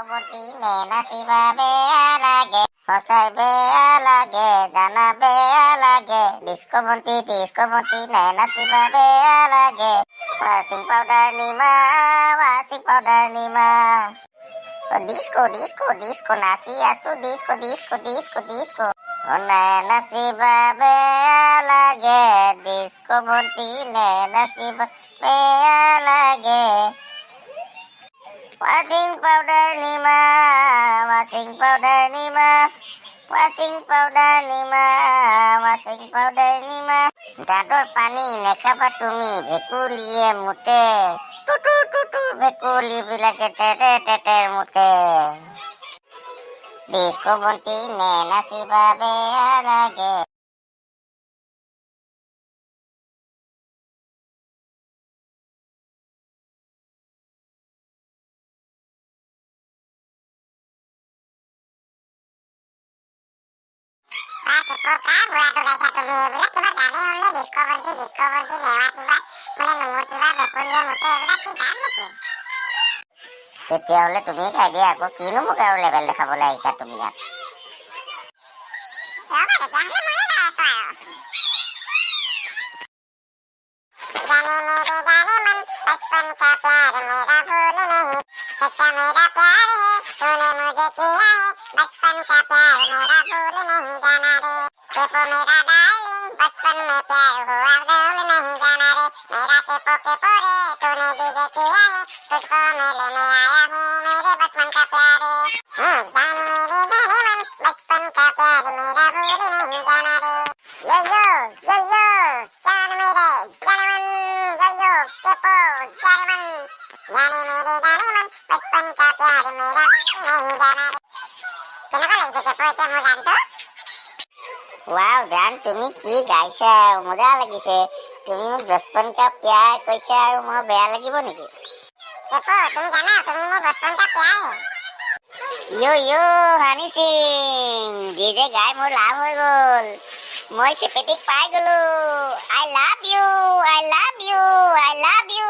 ডিস্কোবতী নে নাচিবা বেয়া লাগে, সঁচাই বেয়া লাগে, জানা বেয়া লাগে। ডিস্কোবতী নে নাচিবা বেয়া লাগে, ৱাশ্বিং পাউডাৰ নিমা, ৱাশ্বিং পাউডাৰ নিমা। ডিস্কো নাচি আছো, ডিস্কো। নে নাচিবা বেয়া লাগে, ডিস্কোবতী নে নাচিবা বেয়া লাগে। ৱাশ্বিং পাউডাৰ নিমা, ৱাশ্বিং পাউডাৰ নিমা, ৱাশ্বিং পাউডাৰ নিমা, ৱাশ্বিং পাউডাৰ নিমা। দাঁতৰ পানী নেখাবা তুমি, ভেকুলীয়ে মুতে, টুটু ভেকুলীবিলাকে তেতেৰ মুতে। ডিস্কোবতী নে নাচিবা বেয়া লাগে। বুঢ়াটো গাইছা তুমি, এইবিলাক কিবা গানেই হ'ল নে? ডিস্কোবতী নেৱাতিবা, নুমুতিবা, ভেকুলীয়ে মুতে, এইবিলাক কি গান নেকি? তেতিয়াহ'লে তুমি গাই দিয়া আকৌ, কিনো মোক আৰু লেবেল দেখাবলৈ আহিছা তুমি ইয়াত। ৰ'বা তেতিয়াহ'লে ময়ে গাই আছো আৰু। जाने मेरे जाने मन बचपन का प्यार मेरा भूल नहीं, सच्चा मेरा प्यार है तूने मुझे किया है, बचपन का प्यार मेरा भूल नहीं जाना रे। केपो मेरा डार्लिंग बचपन में प्यार हुआ भूल नहीं जाना रे, मेरा केपो रे तूने दीदी किया है, तुझको मैं लेने आया हूँ मेरे बचपन का प्यार है। जाने मेरे जाने मन बचपन का प्यार मेरा भूल नहीं जाना रे। यो जान मेरे जानमन, यो केपो जानमन, जाने मेरे जानमन बचपन का प्यार मेरा नहीं जाना रे। কেনেকুৱা লাগিছে কেপো এতিয়া মোৰ গানটো? ৱাও জান, তুমি কি গাইছা, মজা লাগিছে। তুমি মোক বচপন কা প্যাৰ কৈছা আৰু মোৰ বেয়া লাগিব নেকি? কেপো তুমি জানা তুমি মোৰ বচপন কা প্যাৰ হে। ইয়ো হানি সিং, ডিজে গাই মোৰ লাভ হৈ গ'ল। মই চেপেটিক পাই গ'লো। I love you, I love you, I love you।